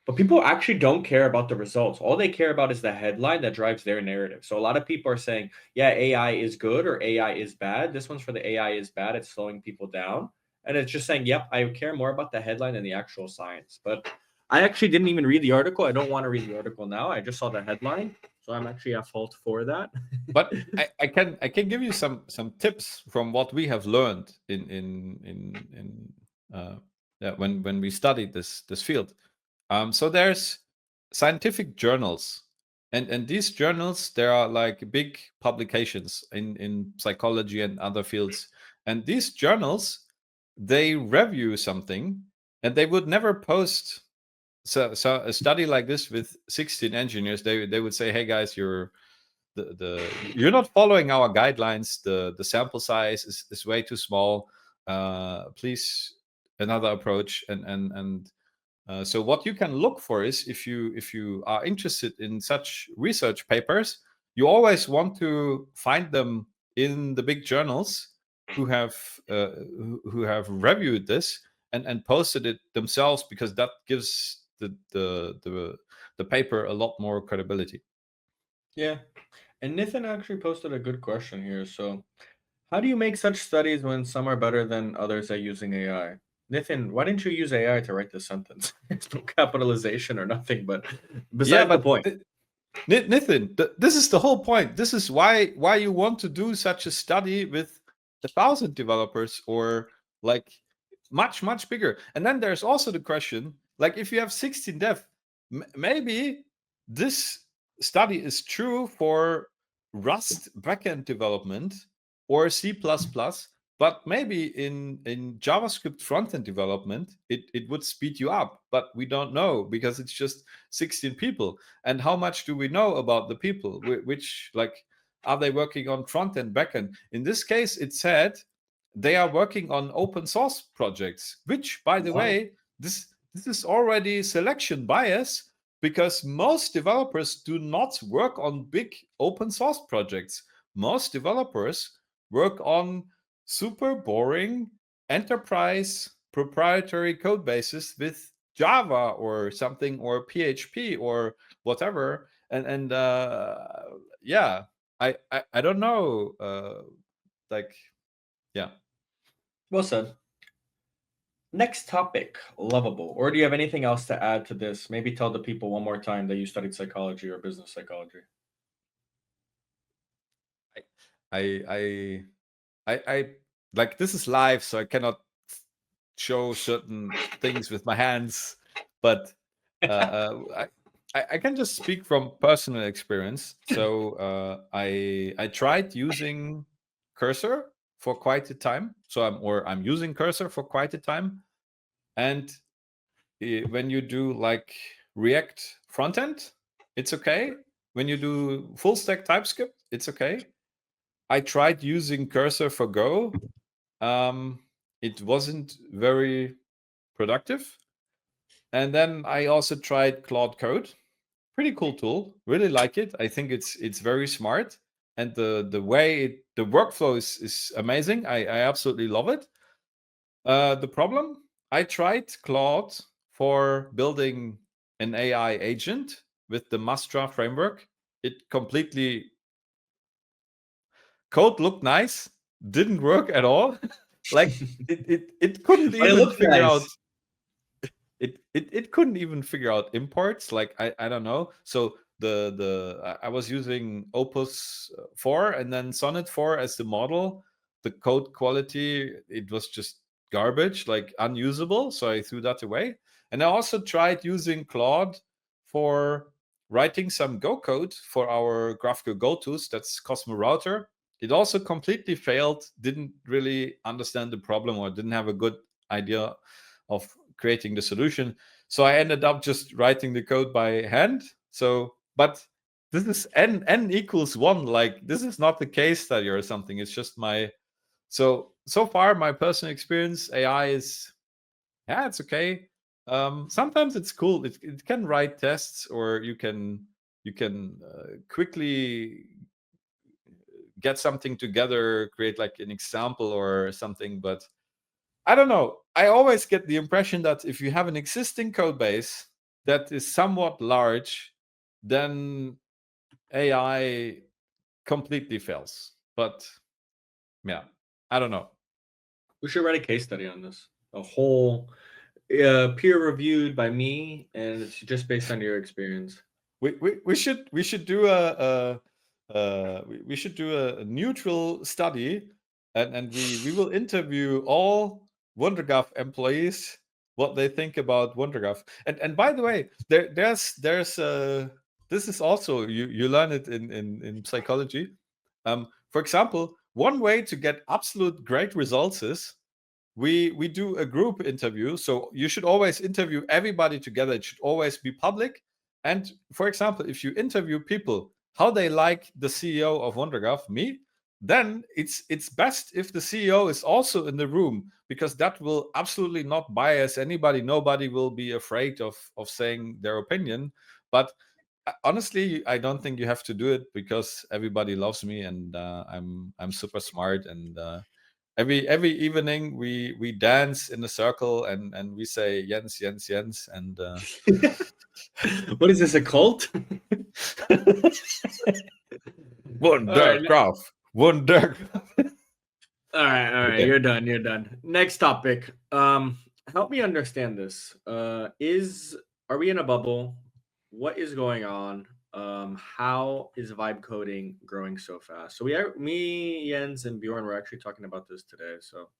But people actually don't care about the results. All they care about is the headline that drives their narrative. So a lot of people are saying, yeah, AI is good or AI is bad. This one's for the AI is bad. It's slowing people down. And it's just saying, yep, I care more about the headline than the actual science. But I actually didn't even read the article. I don't want to read the article now. I just saw the headline. So I'm actually at fault for that. But I can give you some tips from what we have learned when we studied this field. So there's scientific journals, and these journals, there are like big publications in psychology and other fields, and these journals, they review something, and they would never post. So a study like this with 16 engineers, they would say, hey guys, you're not following our guidelines. The sample size is way too small. Please another approach. And so what you can look for is, if you are interested in such research papers, you always want to find them in the big journals who have reviewed this and posted it themselves, because that gives the paper a lot more credibility. Yeah. And Nathan actually posted a good question here. So, how do you make such studies when some are better than others at using AI? Nathan, why didn't you use AI to write this sentence? It's no capitalization or nothing, but besides the point. Nathan, this is the whole point. This is why you want to do such a study with 1,000 developers, or like much bigger. And then there's also the question, like if you have 16 dev, maybe this study is true for Rust backend development or C++, but maybe in JavaScript frontend development, it would speed you up. But we don't know, because it's just 16 people. And how much do we know about the people? Which, like, are they working on frontend, backend? In this case, it said they are working on open source projects, which, by the way, this is already selection bias, because most developers do not work on big open source projects. Most developers work on super boring enterprise proprietary code bases with Java or something, or PHP or whatever. And yeah, I don't know. Like, yeah. Well said. Next topic, Lovable. Or do you have anything else to add to this? Maybe tell the people one more time that you studied psychology or business psychology. I like, this is live, so I cannot show certain things with my hands, but I can just speak from personal experience. So I tried using Cursor for quite a time. So I'm using Cursor for quite a time, and when you do like React frontend, it's okay. When you do full stack TypeScript, it's okay. I tried using Cursor for Go. It wasn't very productive. And then I also tried Claude Code. Pretty cool tool. Really like it. I think it's very smart, and the way the workflow is amazing. I absolutely love it. The problem, I tried Claude for building an AI agent with the Mastra framework. It completely, code looked nice, didn't work at all. Like it couldn't even figure out it couldn't even figure out imports. Like I don't know. So I was using Opus 4 and then Sonnet 4 as the model. The code quality, it was just garbage, like unusable. So I threw that away. And I also tried using Claude for writing some Go code for our GraphQL Go tools. That's Cosmo Router. It also completely failed. Didn't really understand the problem, or didn't have a good idea of creating the solution. So I ended up just writing the code by hand. So, but this is n equals 1. Like, this is not the case study or something. It's just my so far my personal experience. AI yeah, it's okay. Sometimes it's cool. It can write tests, or you can quickly get something together, create like an example or something. But I don't know. I always get the impression that if you have an existing code base that is somewhat large, then AI completely fails. But yeah, I don't know. We should write a case study on this. A whole peer reviewed by me, and it's just based on your experience. We should do a we should do a neutral study, and we will interview all WonderGraph employees what they think about WonderGraph. And by the way, there's this is also you learn it in psychology. For example, one way to get absolute great results is we do a group interview. So you should always interview everybody together. It should always be public. And for example, if you interview people how they like the CEO of WonderGraph, me, then it's best if the CEO is also in the room, because that will absolutely not bias anybody. Nobody will be afraid of saying their opinion. But honestly, I don't think you have to do it, because everybody loves me, and I'm super smart. And every evening we dance in a circle, and we say Jens, Jens, Jens. And What is this, a cult? WonderGraph, WonderGraph. All right, Okay. you're done. Next topic. Help me understand this. Are we in a bubble? What is going on? How is vibe coding growing so fast? So me, Jens, and Bjorn were actually talking about this today. So,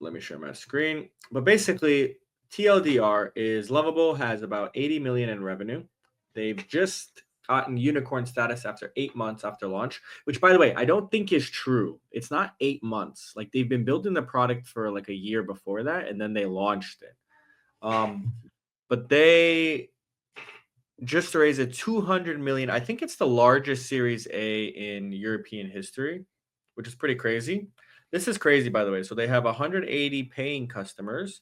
let me share my screen. But basically, TLDR is Lovable has about 80 million in revenue. They've just gotten unicorn status after 8 months after launch, which, by the way, I don't think is true. It's not 8 months. Like, they've been building the product for like a year before that, and then they launched it. But they just raised a 200 million. I think it's the largest Series A in European history, which is pretty crazy. This is crazy, by the way. So they have 180 paying customers,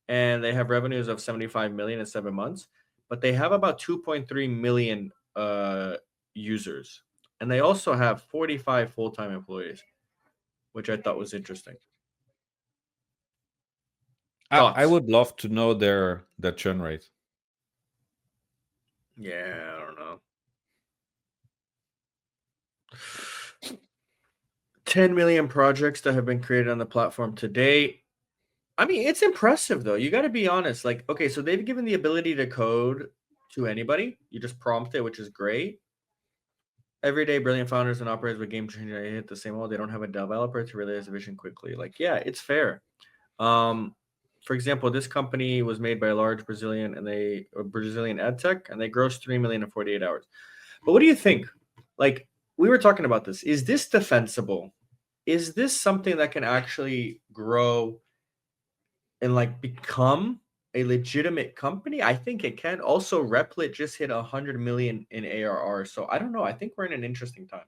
and they have revenues of 75 million in 7 months, but they have about 2.3 million users, and they also have 45 full-time employees, which I thought was interesting. I would love to know their churn rate. Yeah, I don't know. 10 million projects that have been created on the platform to date. I mean, it's impressive though. You got to be honest. Like, okay, so they've given the ability to code to anybody. You just prompt it, which is great. Everyday brilliant founders and operators with game changing hit the same wall. They don't have a developer to realize the vision quickly. Like, yeah, it's fair. For example, this company was made by a large Brazilian ad tech, and they grossed 3 million in 48 hours. But what do you think? Like, we were talking about this. Is this defensible? Is this something that can actually grow and like become a legitimate company? I think it can. Also, Replit just hit 100 million in ARR. So I don't know. I think we're in an interesting time.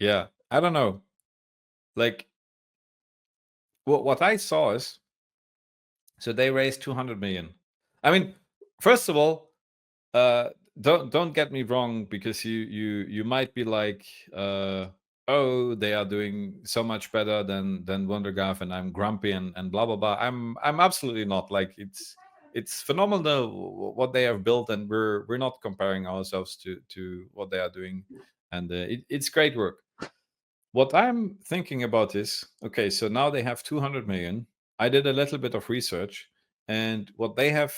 Yeah, I don't know. Like, what I saw is, so they raised 200 million. I mean, first of all, don't get me wrong, because you might be like, oh, they are doing so much better than WonderGraph, and I'm grumpy and blah blah blah. I'm absolutely not. Like, it's phenomenal what they have built, and we're not comparing ourselves to what they are doing, and it's great work. What I'm thinking about is, okay, so now they have 200 million. I did a little bit of research, and what they have,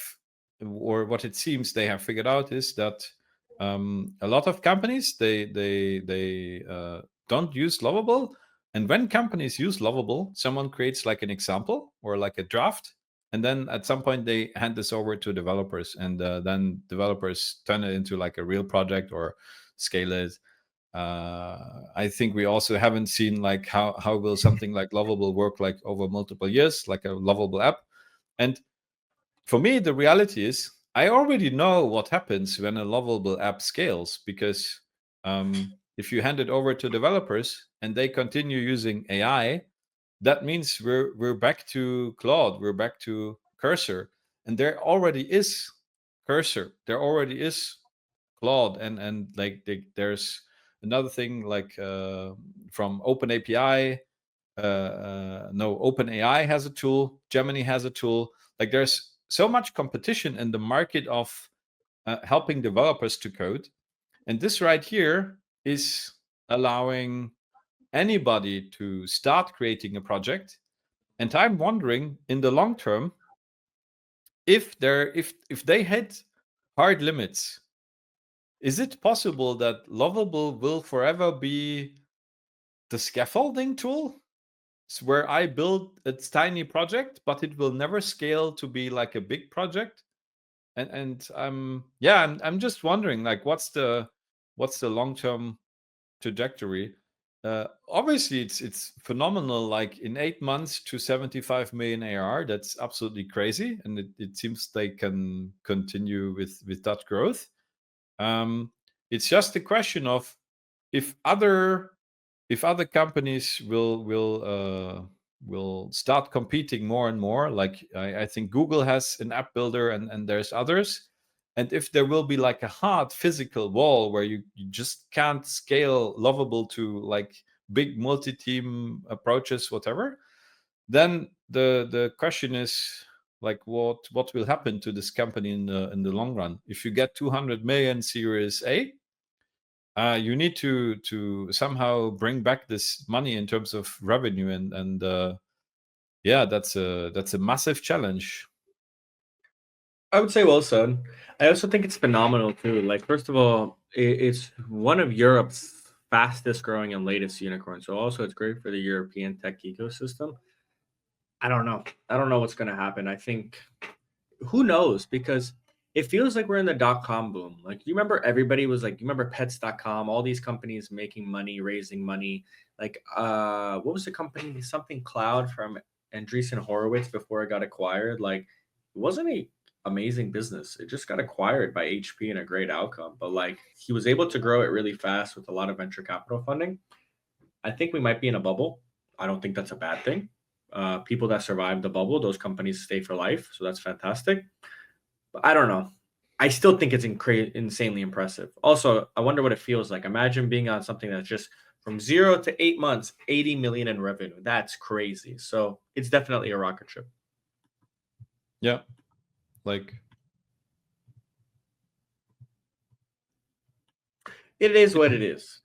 or what it seems they have figured out, is that a lot of companies they don't use Lovable, and when companies use Lovable, someone creates like an example or like a draft, and then at some point they hand this over to developers, and then developers turn it into like a real project or scale it. I think we also haven't seen like how will something like Lovable work like over multiple years, like a Lovable app. And for me, the reality is I already know what happens when a Lovable app scales, because if you hand it over to developers and they continue using AI, that means we're back to Claude, we're back to Cursor, and there already is Cursor, there already is Claude, and like there's another thing like from OpenAPI. No, OpenAI has a tool, Gemini has a tool. Like there's so much competition in the market of helping developers to code, and this right here is allowing anybody to start creating a project. And I'm wondering in the long term if they hit hard limits, is it possible that Lovable will forever be the scaffolding tool? It's where I build a tiny project, but it will never scale to be like a big project. And I'm just wondering, like, what's the long term trajectory? Obviously, it's phenomenal. Like in 8 months to 75 million ARR, that's absolutely crazy, and it seems they can continue with that growth. It's just a question of if other companies will start competing more and more. Like I think Google has an app builder, and there's others. And if there will be like a hard physical wall where you just can't scale Lovable to like big multi-team approaches, whatever, then the question is like what will happen to this company in the long run? If you get 200 million Series A, you need to somehow bring back this money in terms of revenue, and yeah, that's a massive challenge. I would say well said. I also think it's phenomenal too. Like, first of all, it's one of Europe's fastest growing and latest unicorn. So also it's great for the European tech ecosystem. I don't know. I don't know what's going to happen. I think who knows, because it feels like we're in the dot-com boom. Like, you remember everybody was like, you remember pets.com, all these companies making money, raising money. Like, what was the company? Something Cloud from Andreessen Horowitz before it got acquired. Like, it wasn't a amazing business. It just got acquired by HP and a great outcome. But like, he was able to grow it really fast with a lot of venture capital funding. I think we might be in a bubble. I don't think that's a bad thing. People that survive the bubble, those companies stay for life. So that's fantastic. But I don't know. I still think it's insanely impressive. Also, I wonder what it feels like. Imagine being on something that's just from 0 to 8 months, 80 million in revenue. That's crazy. So it's definitely a rocket ship. Yeah. Like, it is what it is.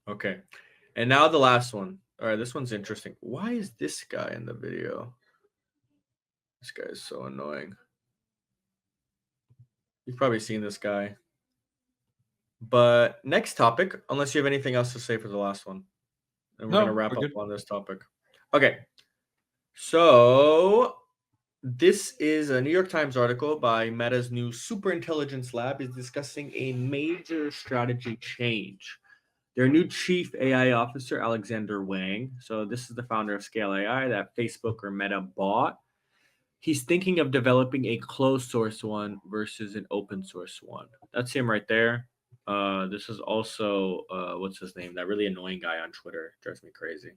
Okay. And now the last one. All right, this one's interesting. Why is this guy in the video? This guy is so annoying. You've probably seen this guy. But next topic, unless you have anything else to say for the last one. And we're going to wrap up on this topic. Okay. So this is a New York Times article by Meta's new Superintelligence Lab is discussing a major strategy change. Their new chief AI officer, Alexander Wang. So this is the founder of Scale AI that Facebook or Meta bought. He's thinking of developing a closed source one versus an open source one. That's him right there. This is also, what's his name? That really annoying guy on Twitter. Drives me crazy.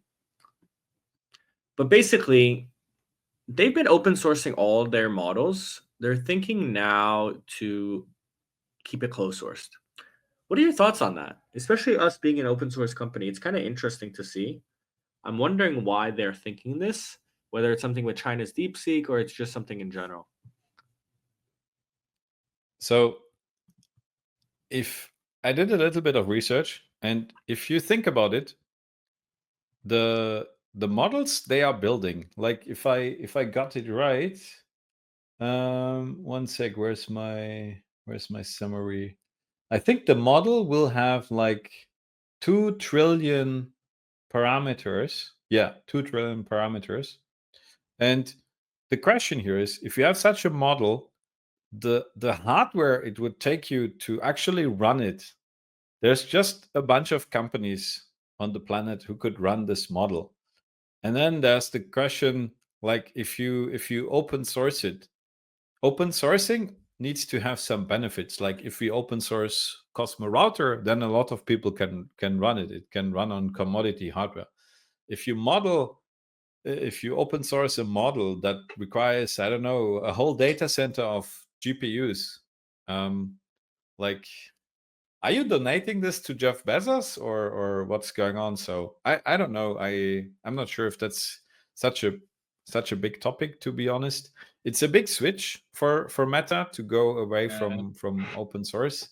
But basically, they've been open sourcing all their models. They're thinking now to keep it closed sourced. What are your thoughts on that? Especially us being an open source company. It's kind of interesting to see. I'm wondering why they're thinking this, whether it's something with China's DeepSeek or it's just something in general. So if I did a little bit of research, and if you think about it, the models they are building, like if I got it right, one sec, where's my summary? I think the model will have like 2 trillion parameters. Yeah, 2 trillion parameters. And the question here is, if you have such a model, the hardware it would take you to actually run it, there's just a bunch of companies on the planet who could run this model. And then there's the question, like, if you open source it, open sourcing needs to have some benefits. Like if we open source Cosmo Router, then a lot of people can run it. It can run on commodity hardware. If you open source a model that requires, I don't know, a whole data center of GPUs, like, are you donating this to Jeff Bezos or what's going on? So I don't know. I'm not sure if that's such a big topic, to be honest. It's a big switch for Meta to go away from open source.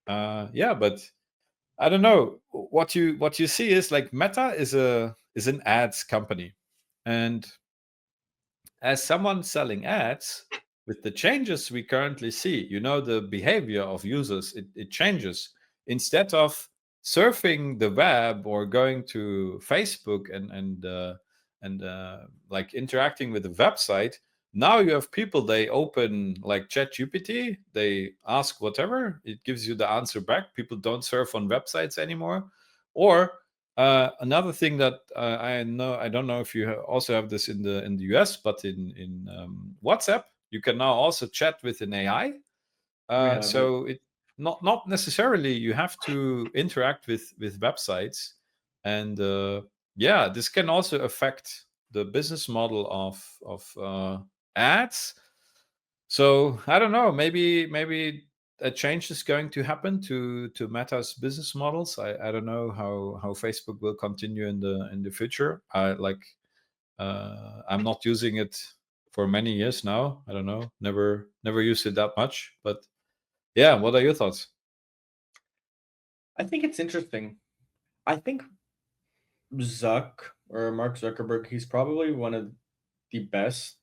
But I don't know. What you see is like Meta is an ads company, and as someone selling ads, with the changes we currently see, the behavior of users, it changes. Instead of surfing the web or going to Facebook and like interacting with the website, now you have people, they open like ChatGPT, they ask whatever, it gives you the answer back. People don't surf on websites anymore. Or another thing that I don't know if you also have this in the US, but in WhatsApp, you can now also chat with an AI. So it not necessarily you have to interact with websites, and this can also affect the business model of ads. So I don't know. Maybe a change is going to happen to Meta's business models. I don't know how Facebook will continue in the future. I'm not using it for many years now. I don't know. Never used it that much. But yeah, what are your thoughts? I think it's interesting. I think Mark Zuckerberg, he's probably one of the best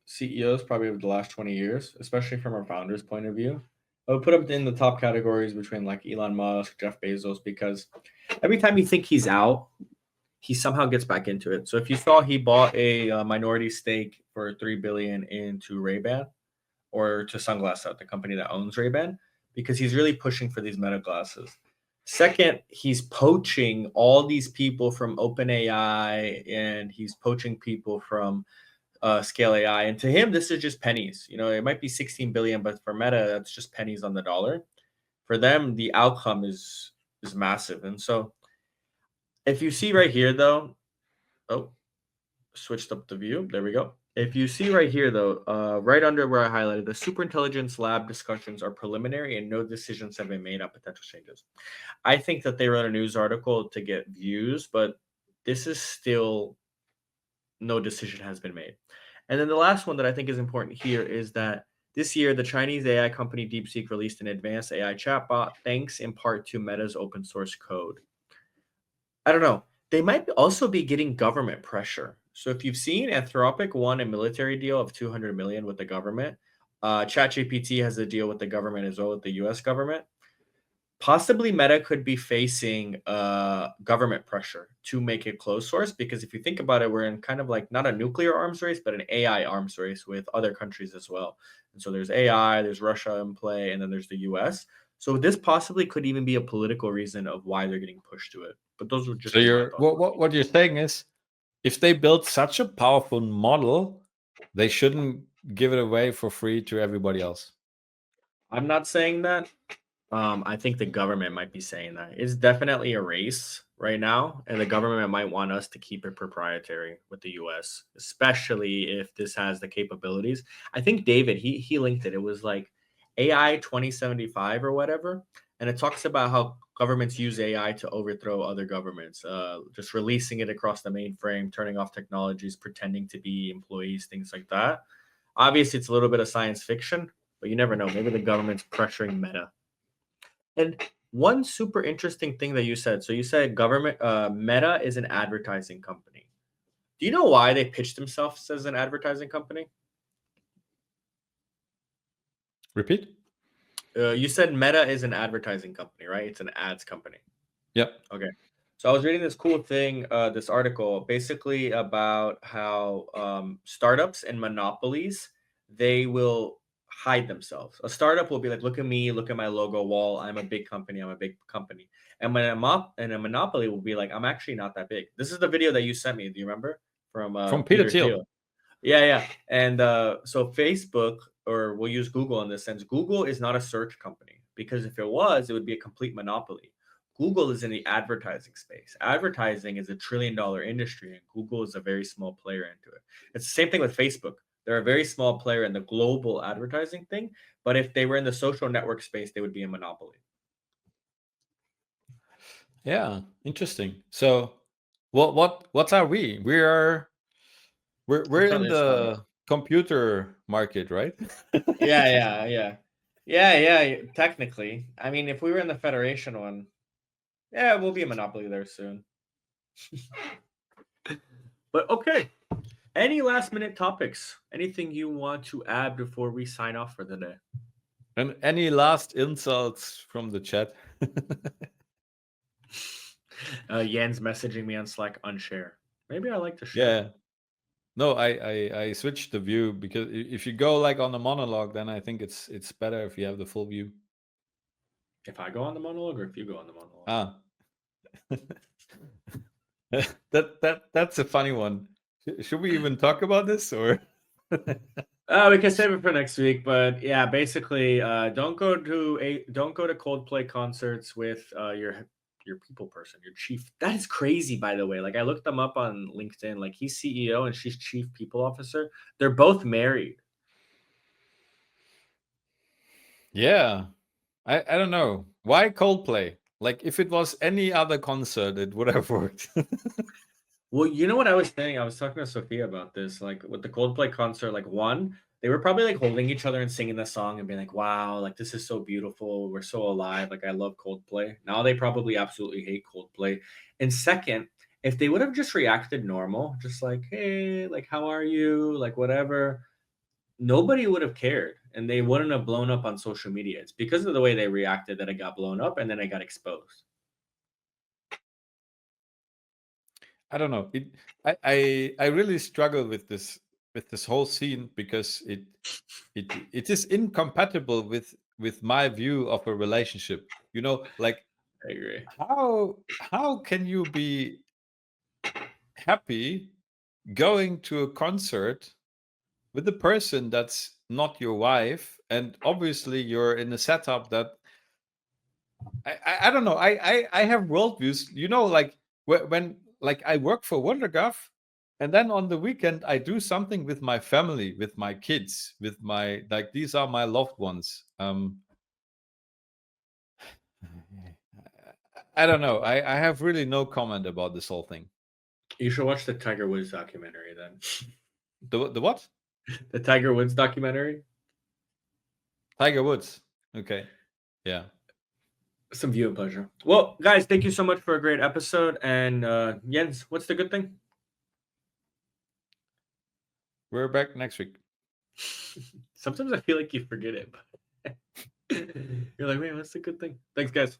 CEOs probably of the last 20 years, especially from our founder's point of view. I would put him in the top categories between like Elon Musk, Jeff Bezos, because every time you think he's out, he somehow gets back into it. So if you saw, he bought a minority stake for $3 billion into Ray-Ban, or to Sunglass Hut, the company that owns Ray-Ban, because he's really pushing for these Meta glasses. Second, he's poaching all these people from OpenAI, and he's poaching people from Scale AI. And to him, this is just pennies. It might be 16 billion, but for Meta, that's just pennies on the dollar. For them, the outcome is massive. And so if you see right here, though, switched up the view. There we go. If you see right here, though, right under where I highlighted, the superintelligence lab discussions are preliminary and no decisions have been made on potential changes. I think that they wrote a news article to get views, but this is still no decision has been made. And then the last one that I think is important here is that this year, the Chinese AI company DeepSeek released an advanced AI chatbot, thanks in part to Meta's open source code. I don't know. They might also be getting government pressure. So if you've seen, Anthropic won a military deal of 200 million with the government. ChatGPT has a deal with the government as well, with the US government. Possibly Meta could be facing government pressure to make it closed source, because if you think about it, we're in kind of like not a nuclear arms race, but an AI arms race with other countries as well. And so there's AI, there's Russia in play, and then there's the US. So this possibly could even be a political reason of why they're getting pushed to it. But those would just what you're saying is, if they build such a powerful model, they shouldn't give it away for free to everybody else. I'm not saying that. I think the government might be saying that. It's definitely a race right now, and the government might want us to keep it proprietary with the US, especially if this has the capabilities. I think David, he linked it. It was like AI 2075 or whatever, and it talks about how governments use AI to overthrow other governments, just releasing it across the mainframe, turning off technologies, pretending to be employees, things like that. Obviously, it's a little bit of science fiction, but you never know. Maybe the government's pressuring Meta. And one super interesting thing that you said, so you said government, Meta is an advertising company. Do you know why they pitched themselves as an advertising company? Repeat. You said Meta is an advertising company, right? It's an ads company. Yep. Okay. So I was reading this cool thing, this article, basically about how startups and monopolies, they will hide themselves. A startup will be like, look at me, look at my logo wall. I'm a big company. I'm a big company. And when a monopoly will be like, I'm actually not that big. This is the video that you sent me. Do you remember? From Peter Thiel. Yeah. And so Facebook or we'll use Google in this sense. Google is not a search company, because if it was, it would be a complete monopoly. Google is in the advertising space. Advertising is $1 trillion industry, and Google is a very small player into it. It's the same thing with Facebook. They're a very small player in the global advertising thing, but if they were in the social network space, they would be a monopoly. Yeah, interesting. So, what are we? We're in Currently a startup. the computer market, right? Yeah. Technically, I mean, if we were in the Federation one, yeah, we'll be a monopoly there soon. But okay. Any last minute topics? Anything you want to add before we sign off for the day? And any last insults from the chat? Yan's messaging me on Slack, unshare. Maybe I like to share. Yeah. No, I switched the view because if you go like on the monologue, then I think it's better if you have the full view. If I go on the monologue or if you go on the monologue? Ah. That's a funny one. Should we even talk about this or? We can save it for next week, but yeah, basically, don't go to Coldplay concerts with your people person, your chief. That is crazy, by the way. Like, I looked them up on LinkedIn. Like, he's CEO and she's chief people officer. They're both married. Yeah, I don't know why Coldplay. Like, if it was any other concert, it would have worked. Well, you know what I was saying? I was talking to Sophia about this. Like, with the Coldplay concert, like, one, they were probably like holding each other and singing the song and being like, wow, like, this is so beautiful. We're so alive. Like, I love Coldplay. Now they probably absolutely hate Coldplay. And second, if they would have just reacted normal, just like, hey, like, how are you? Like, whatever, nobody would have cared and they wouldn't have blown up on social media. It's because of the way they reacted that it got blown up and then it got exposed. I don't know. I really struggle with this whole scene because it is incompatible with my view of a relationship. You know, like I agree. how can you be happy going to a concert with a person that's not your wife, and obviously you're in a setup that I don't know. I have worldviews. You know, like when like I work for WonderGov, and then on the weekend I do something with my family, with my kids, with my like these are my loved ones. I don't know. I have really no comment about this whole thing. You should watch the Tiger Woods documentary then. The what? The Tiger Woods documentary. Tiger Woods. Okay. Yeah. Some viewing pleasure. Well, guys, thank you so much for a great episode. And Jens, what's the good thing? We're back next week. Sometimes I feel like you forget it. But you're like, man, what's the good thing? Thanks, guys.